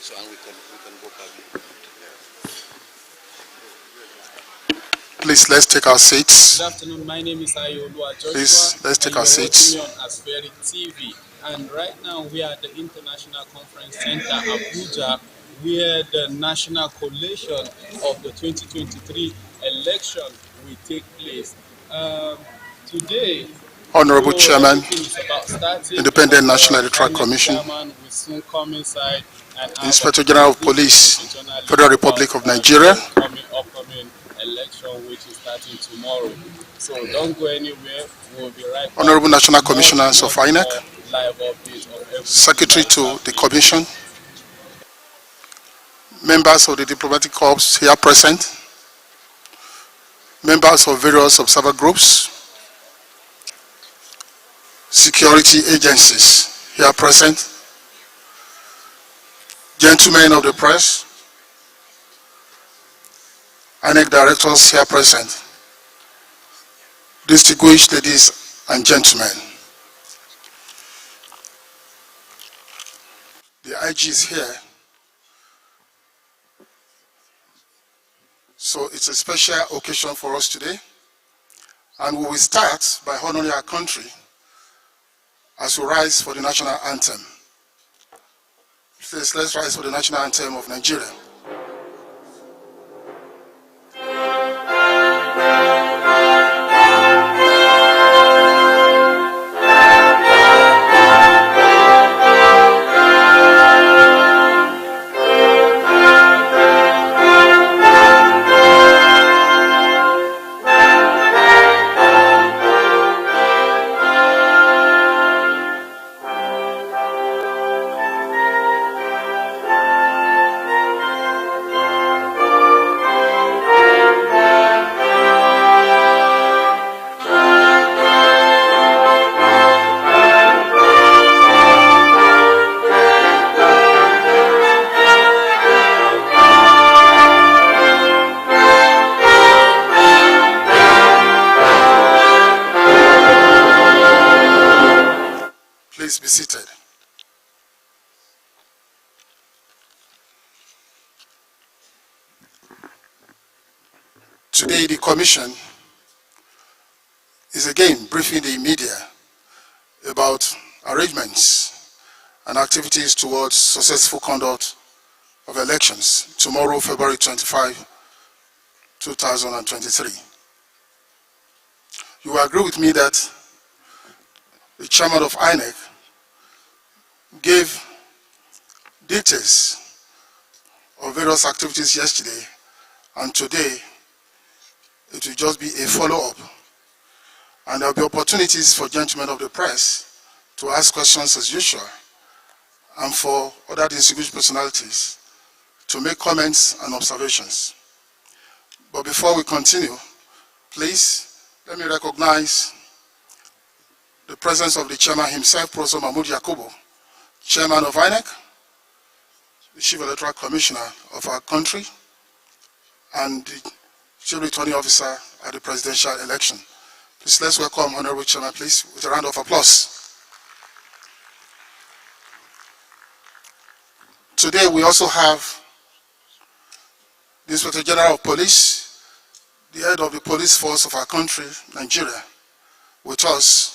So and we can go back. Please, let's take our seats. Good afternoon. My name is Ayolua Joshua. Please, let's take our seats. You're watching me on Aspheric TV. And right now we are at the International Conference Centre Abuja, where the National Collation of the 2023 election will take place. Today, Honorable Chairman, Independent National Electoral Commission, will soon come inside and Inspector General of Police, Federal Republic of Nigeria, upcoming election, which is starting tomorrow. So don't go anywhere. We'll be right back. Honorable National Commissioners of INEC, live updates of everything Secretary to the Commission, members of the diplomatic corps here present, members of various observer groups, security agencies here present, gentlemen of the press, INEC directors here present, distinguished ladies and gentlemen. The IG is here, so it's a special occasion for us today, and we will start by honoring our country as we rise for the national anthem. Please, let's rise for the national anthem of Nigeria. Please be seated. Today, the Commission is again briefing the media about arrangements and activities towards successful conduct of elections tomorrow, February 25, 2023. You will agree with me that the chairman of INEC gave details of various activities yesterday, and today it will just be a follow-up. And there will be opportunities for gentlemen of the press to ask questions as usual, and for other distinguished personalities to make comments and observations. But before we continue, please let me recognize the presence of the chairman himself, Professor Mahmoud Yakubu, chairman of INEC, the Chief Electoral Commissioner of our country, and the Chief Returning Officer at the presidential election. Please let's welcome Honorable Chairman, please, with a round of applause. Today we also have the Inspector General of Police, the head of the police force of our country, Nigeria, with us,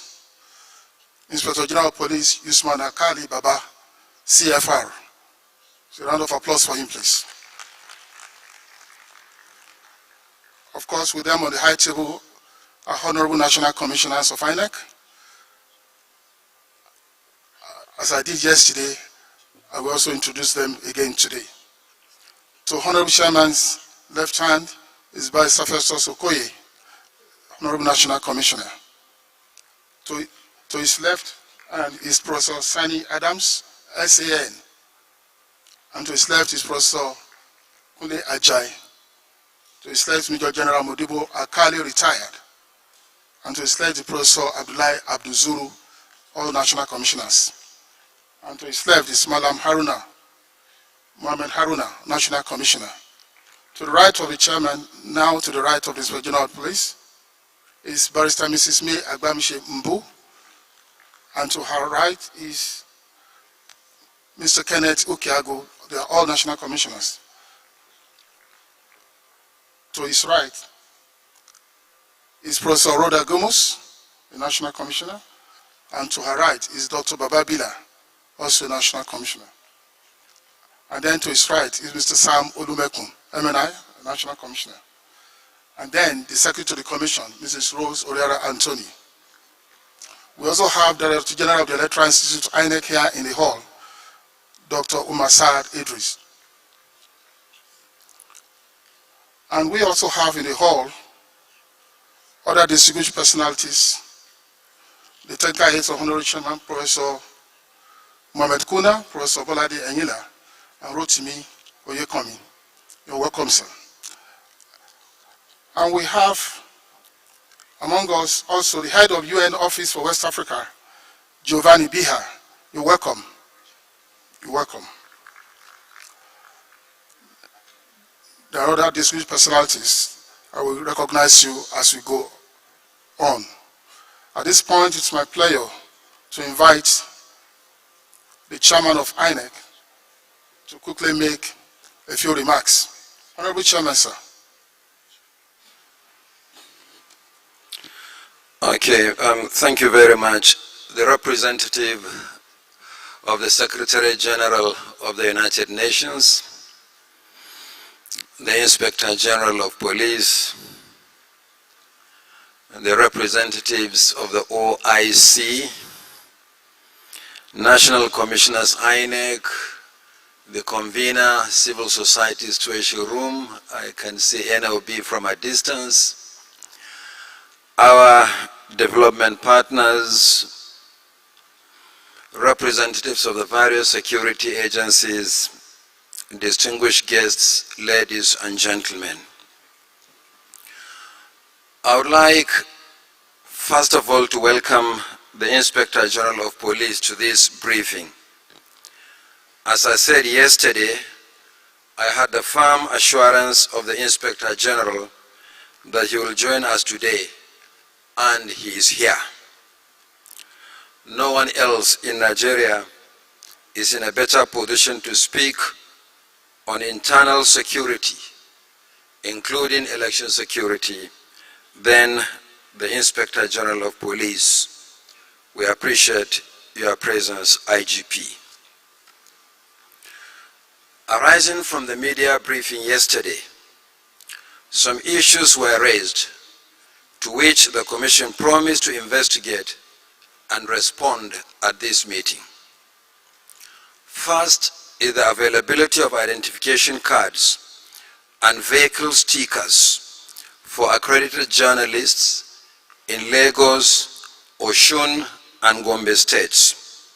Inspector General of Police Usman Akali Baba, CFR. So a round of applause for him, please. Of course, with them on the high table are Honorable National Commissioners of INEC. As I did yesterday, I will also introduce them again today. To Honorable Chairman's left hand is by Safestos Okoye, Honorable National Commissioner. To his left hand is Professor Sani Adams, SAN. And to his left is Professor Kunle Ajay. To his left, Major General Modibo Akali, retired. And to his left, the Professor Abdullahi Abduzuru, all national commissioners. And to his left is Malam Haruna, Mohammed Haruna, national commissioner. To the right of the chairman, now to the right of the Inspector General of Police, is Barrister Mrs. May Agbamishe Mbu. And to her right is Mr. Kenneth Ukiago, they are all national commissioners. To his right is Professor Rhoda Gomes, the national commissioner, and to her right is Dr. Bababila, also a national commissioner. And then to his right is Mr. Sam Olumekun, MNI, a national commissioner. And then the secretary to the commission, Mrs. Rose Oriara Anthony. We also have the Director General of the Electoral Institute, INEC, here in the hall, Dr. Umar Saad Idris. And we also have in the hall other distinguished personalities, the technical heads of Honorary Chairman, Professor Mohamed Kuna, Professor Bolade Enyila, and Rotimi Oyekomi. You're welcome, sir. And we have among us also the head of UN Office for West Africa, Giovanni Biha. You're welcome. You're welcome. There are other distinguished personalities. I will recognize you as we go on. At this point, it's my pleasure to invite the chairman of INEC to quickly make a few remarks. Honorable Chairman, sir. Okay, thank you very much. The representative of the Secretary General of the United Nations, the Inspector General of Police, and the representatives of the OIC, National Commissioners INEC, the convener, Civil Society Situation Room, I can see NLB from a distance, our development partners, representatives of the various security agencies, distinguished guests, ladies and gentlemen. I would like, first of all, to welcome the Inspector General of Police to this briefing. As I said yesterday, I had the firm assurance of the Inspector General that he will join us today, and he is here. No one else in Nigeria is in a better position to speak on internal security, including election security, than the Inspector General of Police. We appreciate your presence, IGP. Arising from the media briefing yesterday, some issues were raised to which the Commission promised to investigate and respond at this meeting. First is the availability of identification cards and vehicle stickers for accredited journalists in Lagos, Osun, and Gombe states.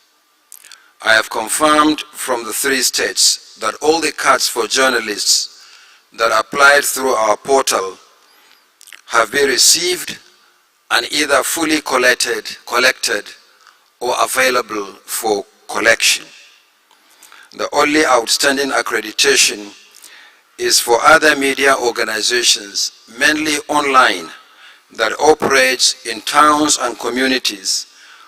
I have confirmed from the 3 states that all the cards for journalists that applied through our portal have been received and either fully collected or available for collection. The only outstanding accreditation is for other media organizations, mainly online, that operates in towns and communities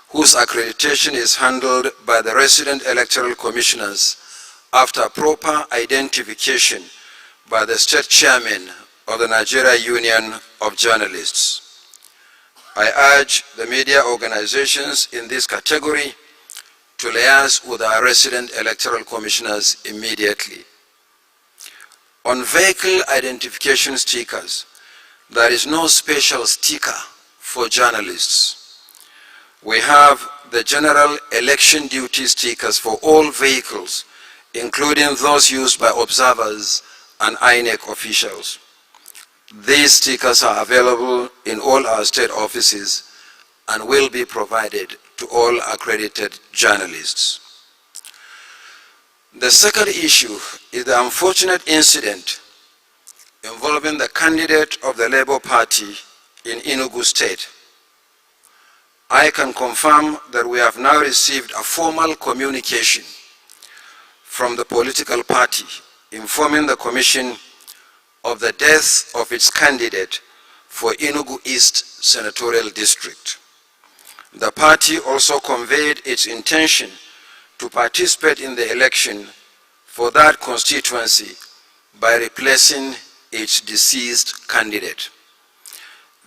whose accreditation is handled by the resident electoral commissioners after proper identification by the state chairman of the Nigeria Union of Journalists. I urge the media organizations in this category to liaise with our resident electoral commissioners immediately. On vehicle identification stickers, there is no special sticker for journalists. We have the general election duty stickers for all vehicles, including those used by observers and INEC officials. These stickers are available in all our state offices and will be provided to all accredited journalists. The second issue is the unfortunate incident involving the candidate of the Labour Party in Enugu State. I can confirm that we have now received a formal communication from the political party informing the Commission of the death of its candidate for Enugu East Senatorial District. The party also conveyed its intention to participate in the election for that constituency by replacing its deceased candidate.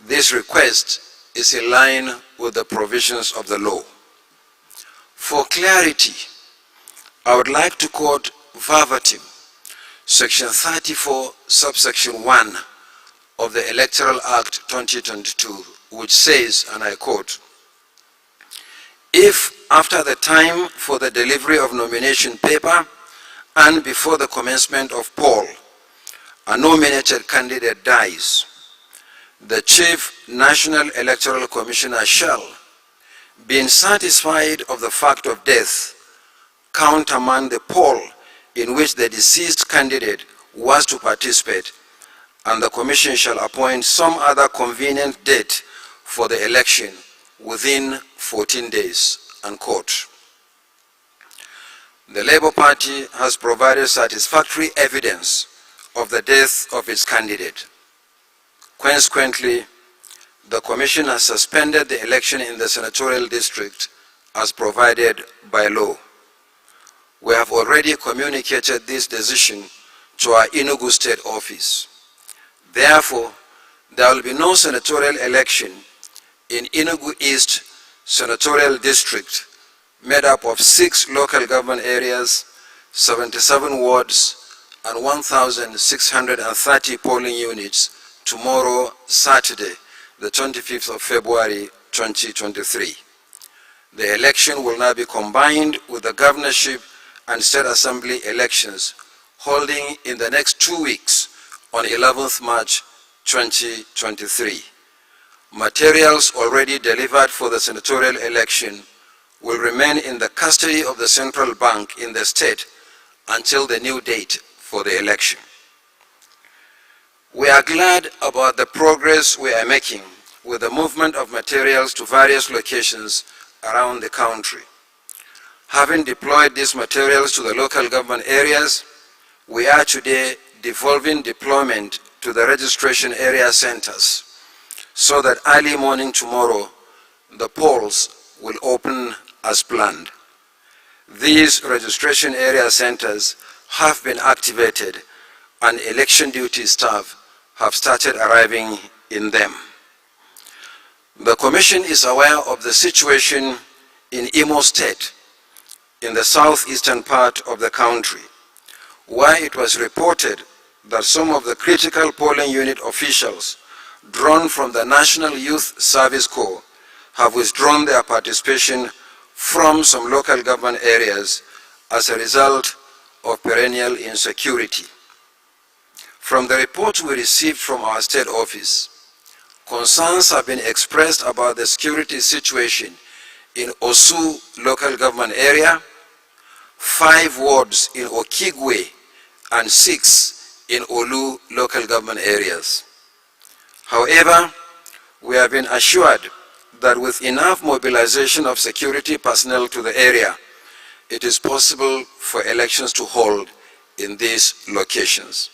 This request is in line with the provisions of the law. For clarity, I would like to quote verbatim Section 34, subsection 1 of the Electoral Act 2022, which says, and I quote, "If after the time for the delivery of nomination paper and before the commencement of poll, a nominated candidate dies, the Chief National Electoral Commissioner shall, being satisfied of the fact of death, countermand the poll in which the deceased candidate was to participate, and the Commission shall appoint some other convenient date for the election within 14 days, unquote. The Labour Party has provided satisfactory evidence of the death of its candidate. Consequently, the Commission has suspended the election in the senatorial district as provided by law. We have already communicated this decision to our Enugu State Office. Therefore, there will be no senatorial election in Enugu East Senatorial District, made up of 6 local government areas, 77 wards, and 1,630 polling units tomorrow, Saturday, the 25th of February, 2023. The election will now be combined with the governorship and state assembly elections, holding in the next 2 weeks on 11th March 2023. Materials already delivered for the senatorial election will remain in the custody of the central bank in the state until the new date for the election. We are glad about the progress we are making with the movement of materials to various locations around the country. Having deployed these materials to the local government areas, we are today devolving deployment to the registration area centers so that early morning tomorrow, the polls will open as planned. These registration area centers have been activated and election duty staff have started arriving in them. The Commission is aware of the situation in Imo State, in the southeastern part of the country, where it was reported that some of the critical polling unit officials drawn from the National Youth Service Corps have withdrawn their participation from some local government areas as a result of perennial insecurity. From the reports we received from our state office, concerns have been expressed about the security situation in Osu local government area, 5 wards in Okigwe, and 6 in Olu local government areas. However, we have been assured that with enough mobilization of security personnel to the area, it is possible for elections to hold in these locations.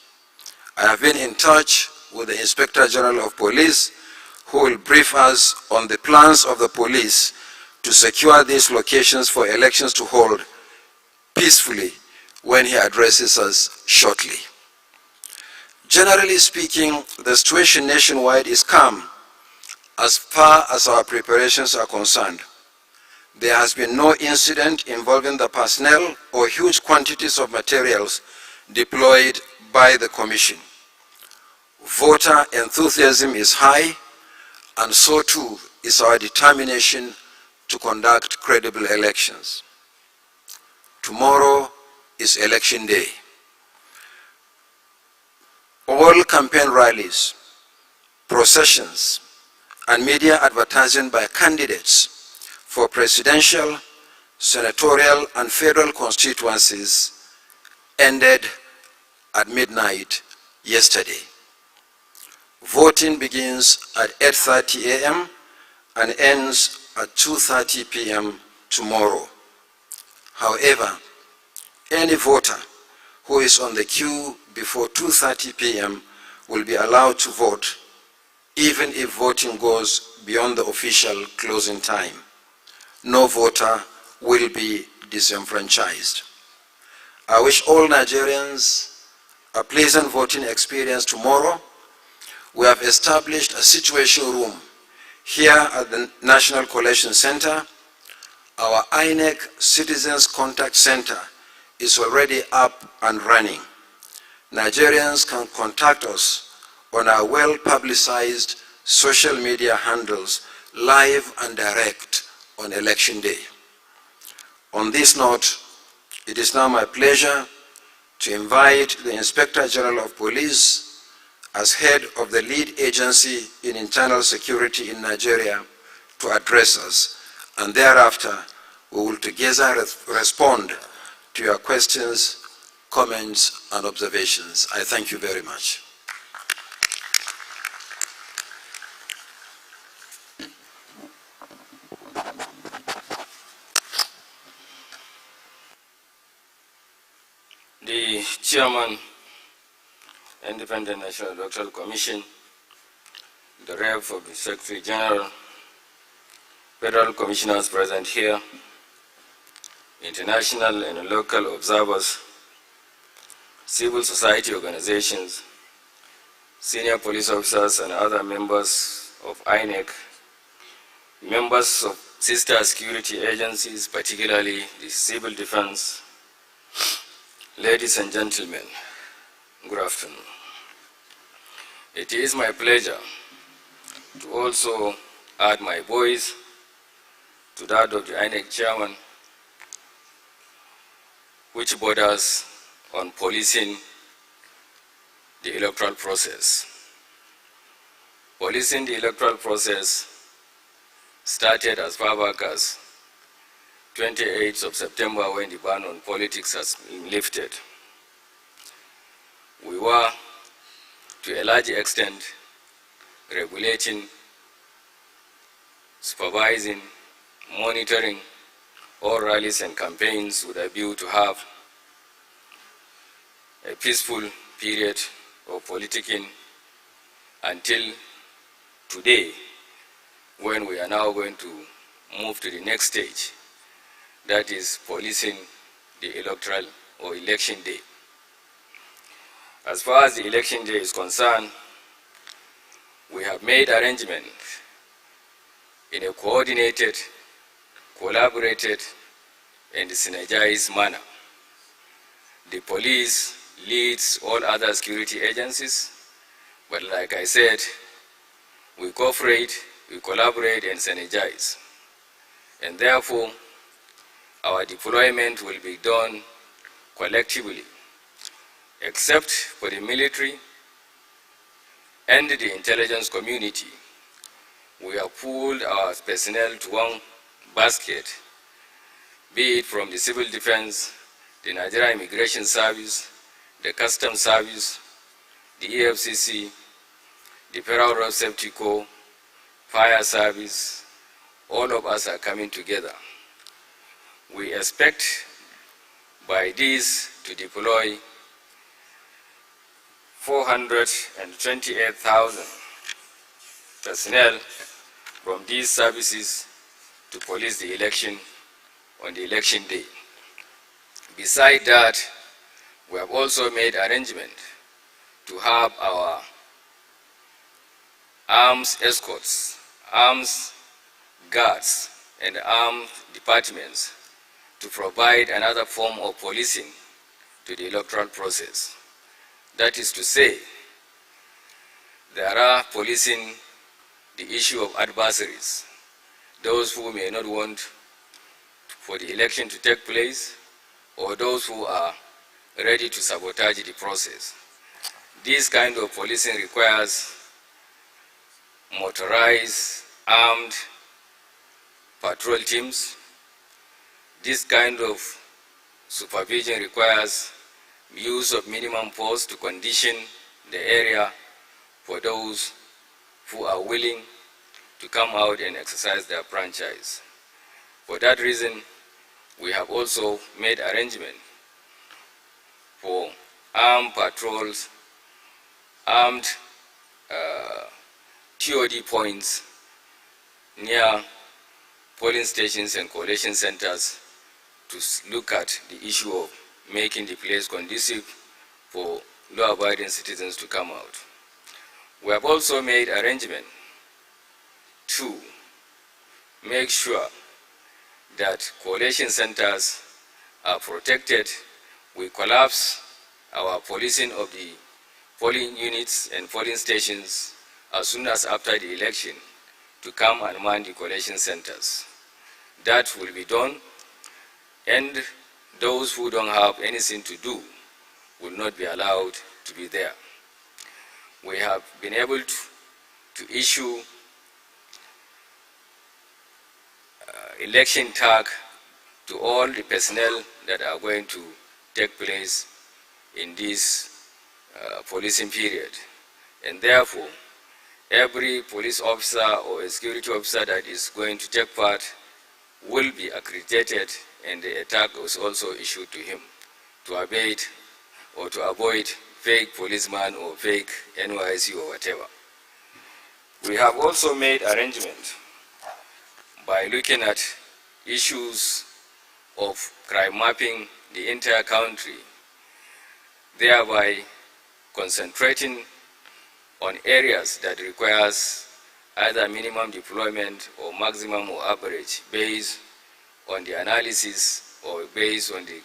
I have been in touch with the Inspector General of Police, who will brief us on the plans of the police to secure these locations for elections to hold peacefully when he addresses us shortly. Generally speaking, the situation nationwide is calm as far as our preparations are concerned. There has been no incident involving the personnel or huge quantities of materials deployed by the Commission. Voter enthusiasm is high, and so too is our determination to conduct credible elections. Tomorrow is election day. All campaign rallies, processions, and media advertising by candidates for presidential, senatorial, and federal constituencies ended at midnight yesterday. Voting begins at 8:30 a.m. and ends at 2:30 p.m. tomorrow. However, any voter who is on the queue before 2:30 p.m. will be allowed to vote, even if voting goes beyond the official closing time. No voter will be disenfranchised. I wish all Nigerians a pleasant voting experience tomorrow. We have established a situation room here at the National Collation Center. Our INEC Citizens Contact Center is already up and running. Nigerians can contact us on our well-publicized social media handles, live and direct on election day. On this note, it is now my pleasure to invite the Inspector General of Police as head of the lead agency in internal security in Nigeria to address us, and thereafter we will together respond to your questions, comments, and observations. I thank you very much. The Chairman, Independent National Electoral Commission, the Rep of the Secretary General, Federal Commissioners present here, international and local observers, civil society organizations, senior police officers and other members of INEC, members of sister security agencies, particularly the civil defense. Ladies and gentlemen, good afternoon. It is my pleasure to also add my voice to that of the INEC chairman, which borders on policing the electoral process. Policing the electoral process started as far back as 28th of September when the ban on politics has been lifted. We were, to a large extent, regulating, supervising, monitoring all rallies and campaigns with a view to have a peaceful period of politicking until today, when we are now going to move to the next stage, that is policing the electoral or election day. As far as the election day is concerned, we have made arrangements in a coordinated, collaborated, and synergized manner. The police leads all other security agencies, but like I said, we cooperate, we collaborate, and synergize. And therefore, our deployment will be done collectively, except for the military and the intelligence community. We have pooled our personnel to one basket, be it from the civil defense, the Nigerian Immigration Service, the Customs Service, the EFCC, the Federal Road Safety Corps, Fire Service. All of us are coming together. We expect by this to deploy 428,000 personnel from these services to police the election on the election day. Besides that, we have also made arrangement to have our arms escorts, arms guards, and armed departments to provide another form of policing to the electoral process. That is to say, there are policing the issue of adversaries, those who may not want for the election to take place, or those who are ready to sabotage the process. This kind of policing requires motorized, armed patrol teams. This kind of supervision requires use of minimum force to condition the area for those who are willing to come out and exercise their franchise. For that reason, we have also made arrangement for armed patrols, armed TOD points near polling stations and collation centers to look at the issue of making the place conducive for law-abiding citizens to come out. We have also made arrangements to make sure that collation centers are protected. We collapse our policing of the polling units and polling stations as soon as after the election to come and man the collation centers. That will be done, and those who don't have anything to do will not be allowed to be there. We have been able to issue election tag to all the personnel that are going to take place in this policing period. And therefore, every police officer or a security officer that is going to take part will be accredited, and the tag was also issued to him to abate or to avoid fake policeman or fake NYC or whatever. We have also made arrangements by looking at issues of crime mapping the entire country, thereby concentrating on areas that requires either minimum deployment or maximum or average based on the analysis or based on the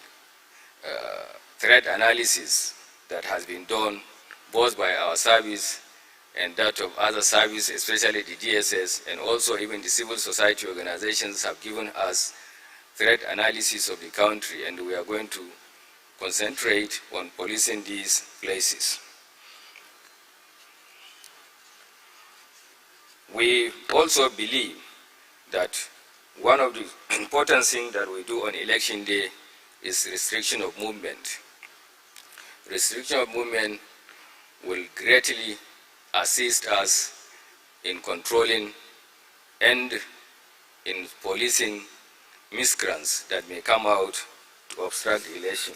threat analysis that has been done both by our service and that of other services, especially the DSS, and also even the civil society organizations have given us threat analysis of the country, and we are going to concentrate on policing these places. We also believe that one of the important things that we do on election day is restriction of movement. Restriction of movement will greatly assist us in controlling and in policing miscreants that may come out to obstruct the election.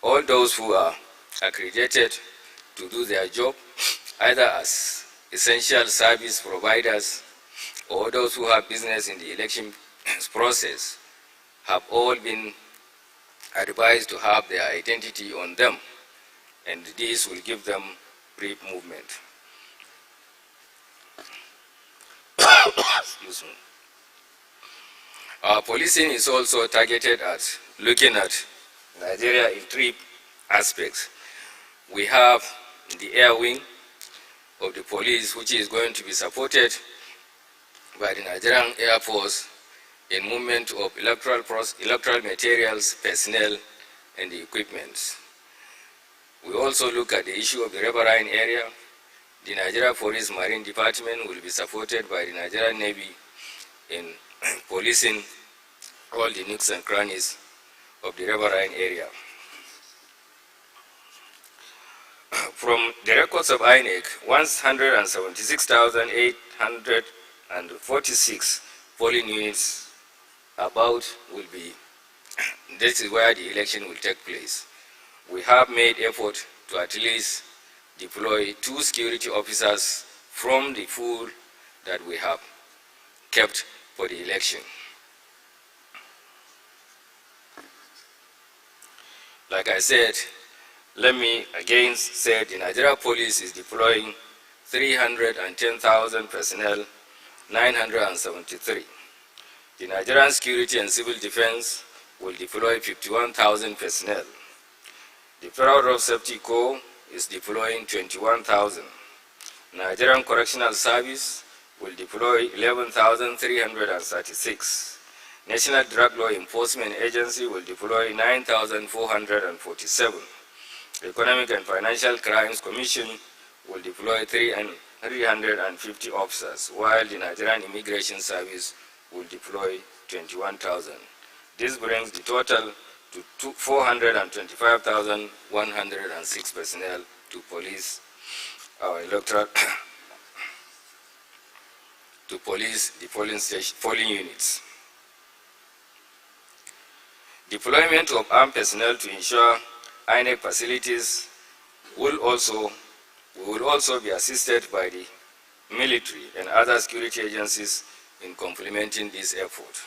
All those who are accredited to do their job, either as essential service providers or those who have business in the election process, have all been advised to have their identity on them, and this will give them free movement. Excuse me. Our policing is also targeted at looking at Nigeria in three aspects. We have the air wing of the police, which is going to be supported by the Nigerian Air Force in movement of electoral materials, personnel, and the equipment. We also look at the issue of the riverine area. The Nigeria Police Marine Department will be supported by the Nigerian Navy in policing all the nooks and crannies of the riverine area. From the records of INEC, 176,846 polling units about will be, this is where the election will take place. We have made effort to at least deploy 2 security officers from the pool that we have kept for the election. Like I said, let me again say the Nigeria Police is deploying 310,000 personnel, 973. The Nigerian Security and Civil Defense will deploy 51,000 personnel. The Federal Road Safety Corps is deploying 21,000. Nigerian Correctional Service will deploy 11,336. National Drug Law Enforcement Agency will deploy 9,447. Economic and Financial Crimes Commission will deploy 350 officers, while the Nigerian Immigration Service will deploy 21,000. This brings the total to 425,106 personnel to police our electoral to police the polling units. Deployment of armed personnel to ensure INEC facilities will also be assisted by the military and other security agencies in complementing this effort.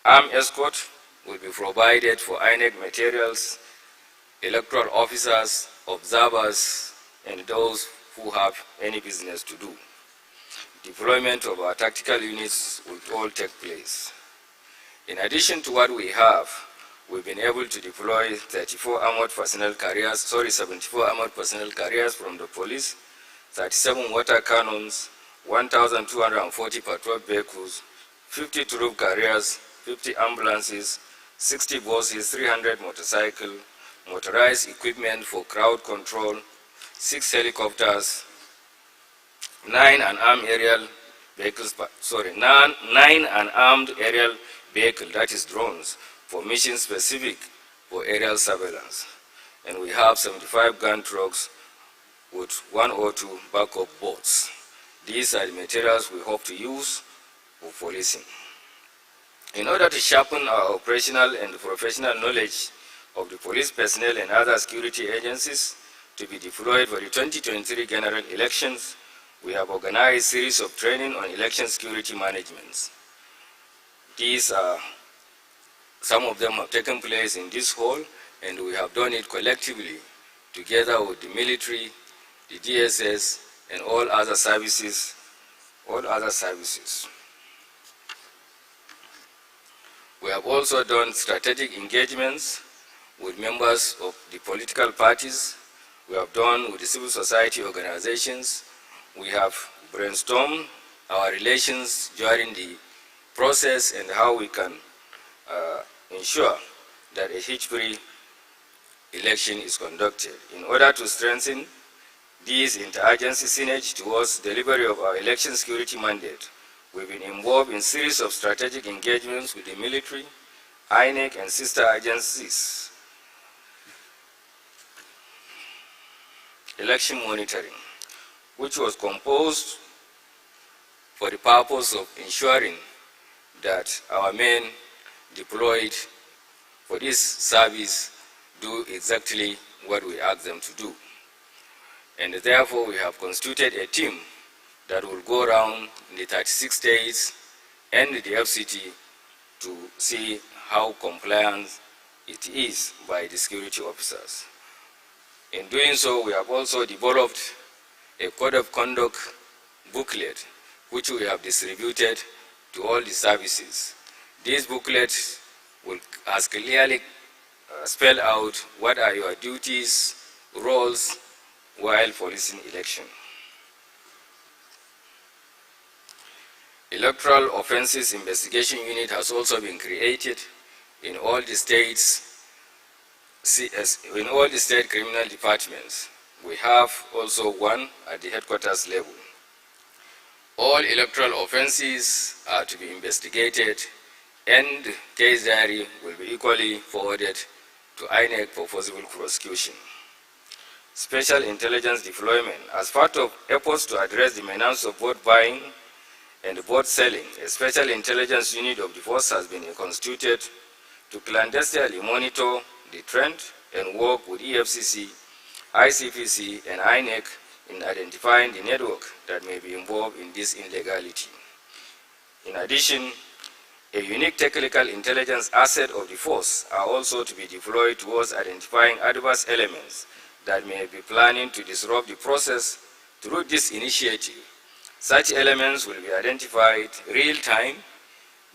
Armed escort will be provided for INEC materials, electoral officers, observers, and those who have any business to do. Deployment of our tactical units will all take place. In addition to what we have, we've been able to deploy 74 armored personnel carriers, 74 armored personnel carriers from the police, 37 water cannons, 1,240 patrol vehicles, 50 troop carriers, 50 ambulances, 60 buses, 300 motorcycles, motorized equipment for crowd control, 6 helicopters, 9 unarmed aerial vehicles, 9 unarmed aerial vehicles, that is drones, for mission specific for aerial surveillance. And we have 75 gun trucks with 102 backup boats. These are the materials we hope to use for policing. In order to sharpen our operational and professional knowledge of the police personnel and other security agencies to be deployed for the 2023 general elections, we have organized a series of training on election security management. These are, some of them have taken place in this hall, and we have done it collectively together with the military, the DSS, and all other services. We have also done strategic engagements with members of the political parties. We have done with the civil society organizations. We have brainstormed our relations during the process and how we can ensure that a hitch-free election is conducted. In order to strengthen these interagency synergy towards delivery of our election security mandate, we've been involved in a series of strategic engagements with the military, INEC, and sister agencies. Election monitoring, which was composed for the purpose of ensuring that our men deployed for this service do exactly what we ask them to do. And therefore, we have constituted a team that will go around in the 36 states and the FCT to see how compliant it is by the security officers. In doing so, we have also developed a code of conduct booklet, which we have distributed to all the services. This booklet has clearly spelled out what are your duties, roles, while policing election. Electoral Offenses Investigation Unit has also been created in all the states, in all the state criminal departments. We have also one at the headquarters level. All electoral offenses are to be investigated, and case diary will be equally forwarded to INEC for possible prosecution. Special intelligence deployment. As part of efforts to address the menace of vote buying and vote selling, a special intelligence unit of the force has been constituted to clandestinely monitor the trend and work with EFCC, ICPC, and INEC in identifying the network that may be involved in this illegality. In addition, a unique technical intelligence asset of the force are also to be deployed towards identifying adverse elements that may be planning to disrupt the process through this initiative. Such elements will be identified real-time,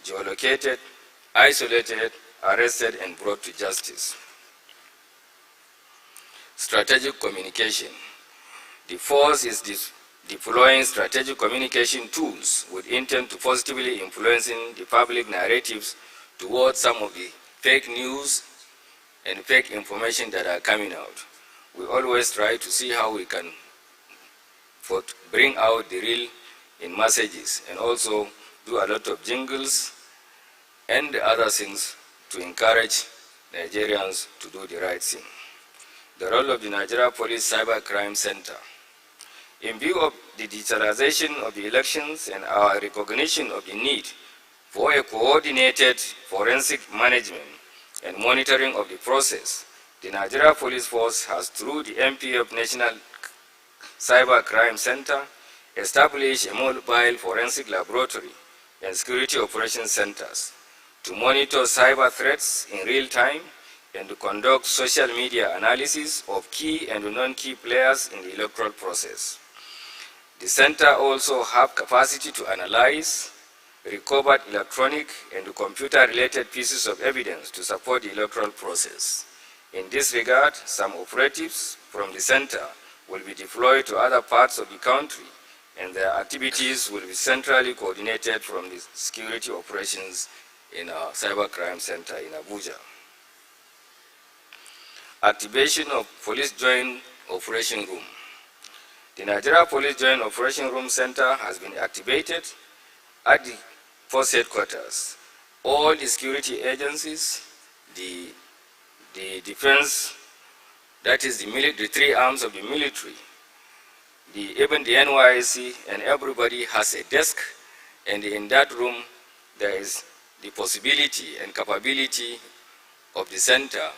geolocated, isolated, arrested, and brought to justice. Strategic communication. The force is deploying strategic communication tools with intent to positively influencing the public narratives towards some of the fake news and fake information that are coming out. We always try to see how we can bring out the real in messages, and also do a lot of jingles and other things to encourage Nigerians to do the right thing. The role of the Nigeria Police Cyber Crime Center. In view of the digitalization of the elections and our recognition of the need for a coordinated forensic management and monitoring of the process, the Nigeria Police Force has, through the MPF National Cyber Crime Center, established a mobile forensic laboratory and security operations centers, to monitor cyber threats in real time, and to conduct social media analysis of key and non-key players in the electoral process. The center also has capacity to analyze recovered electronic and computer-related pieces of evidence to support the electoral process. In this regard, some operatives from the center will be deployed to other parts of the country, and their activities will be centrally coordinated from the security operations in our cybercrime center in Abuja. Activation of Police Joint Operation Room. The Nigeria Police Joint Operation Room Center has been activated at the force headquarters. All the security agencies, the defense, that is the three arms of the military, even the NYSC, and everybody has a desk, and in that room there is the possibility and capability of the center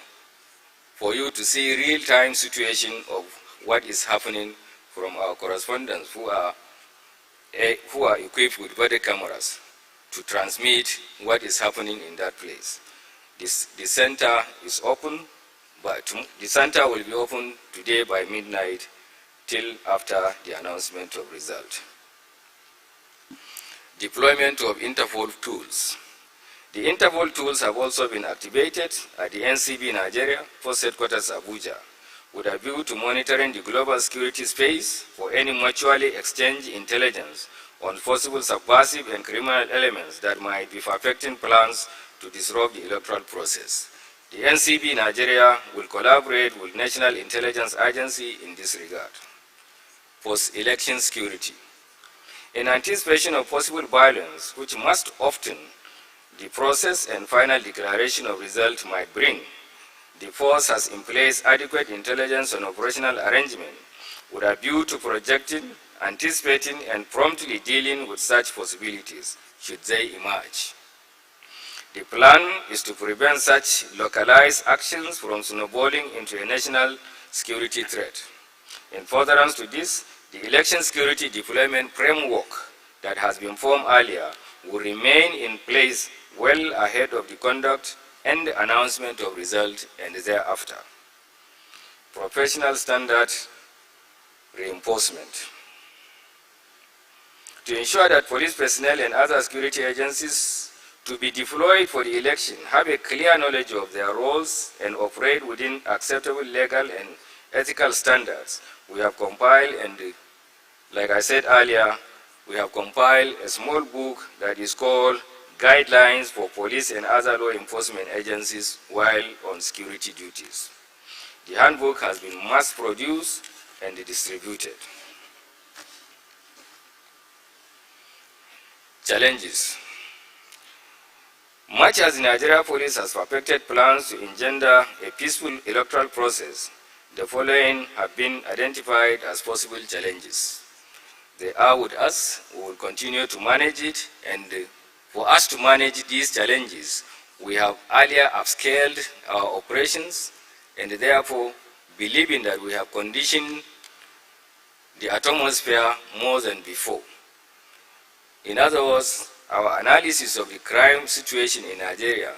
for you to see real-time situation of what is happening from our correspondents who are equipped with body cameras to transmit what is happening in that place. The center is open, but the center will be open today by midnight till after the announcement of result. Deployment of Interpol tools. The Interpol tools have also been activated at the NCB Nigeria Force Headquarters Abuja with a view to monitoring the global security space for any mutually exchanged intelligence on possible subversive and criminal elements that might be perfecting plans to disrupt the electoral process. The NCB Nigeria will collaborate with National Intelligence Agency in this regard. Post-election security. In anticipation of possible violence, which must often the process and final declaration of result might bring, the force has in place adequate intelligence and operational arrangement with a view to projecting, anticipating, and promptly dealing with such possibilities should they emerge. The plan is to prevent such localized actions from snowballing into a national security threat. In furtherance to this, the election security deployment framework that has been formed earlier will remain in place well ahead of the conduct and the announcement of result and thereafter. Professional standard reinforcement. To ensure that police personnel and other security agencies to be deployed for the election have a clear knowledge of their roles and operate within acceptable legal and ethical standards, we have compiled, and like I said earlier, we have compiled a small book that is called Guidelines for Police and Other Law Enforcement Agencies while on Security Duties. The handbook has been mass-produced and distributed. Challenges. Much as the Nigeria Police has perfected plans to engender a peaceful electoral process, the following have been identified as possible challenges. They are with us, we will continue to manage it, and for us to manage these challenges, we have earlier upscaled our operations, and therefore believing that we have conditioned the atmosphere more than before. In other words, our analysis of the crime situation in Nigeria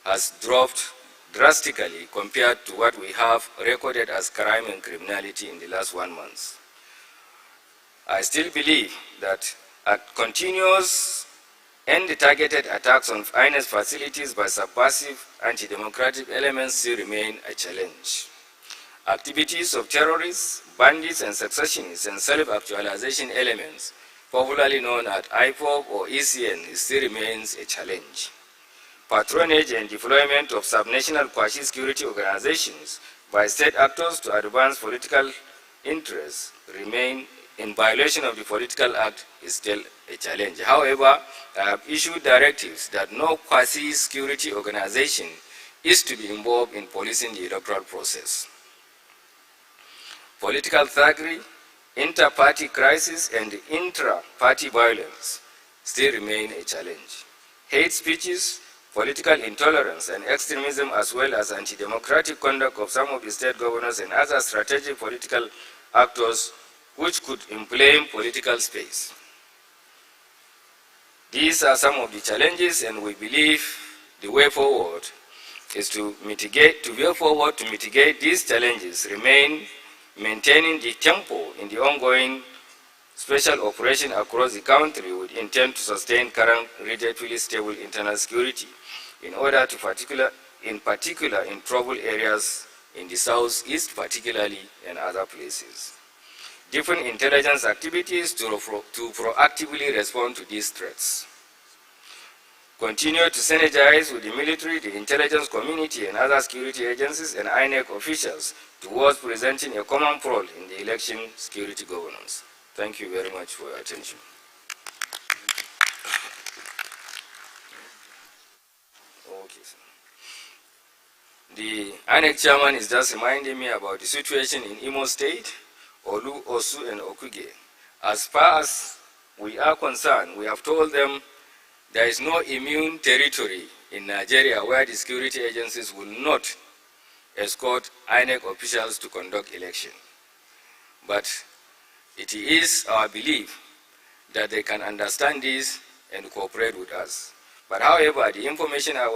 has dropped drastically compared to what we have recorded as crime and criminality in the last 1 month. I still believe that continuous and targeted attacks on finance facilities by subversive anti-democratic elements still remain a challenge. Activities of terrorists, bandits, and secessionists and self-actualization elements, popularly known as IPOB or ECN, still remains a challenge. Patronage and deployment of subnational quasi-security organizations by state actors to advance political interests remain in violation of the Political Act is still a challenge. However, I have issued directives that no quasi-security organization is to be involved in policing the electoral process. Political thuggery, inter-party crisis, and intra-party violence still remain a challenge. Hate speeches, political intolerance and extremism, as well as anti-democratic conduct of some of the state governors and other strategic political actors which could inflame political space. These are some of the challenges, and we believe the way forward is to mitigate these challenges, remain maintaining the tempo in the ongoing special operation across the country with intent to sustain current relatively stable internal security in order to in particular in troubled areas in the southeast particularly and other places. Different intelligence activities to proactively respond to these threats. Continue to synergize with the military, the intelligence community, and other security agencies and INEC officials towards presenting a common role in the election security governance. Thank you very much for your attention. Okay, sir. The INEC chairman is just reminding me about the situation in Imo State, Olu, Osu, and Okuge. As far as we are concerned, we have told them there is no immune territory in Nigeria where the security agencies will not escort INEC officials to conduct election. But it is our belief that they can understand this and cooperate with us. But however, the information I was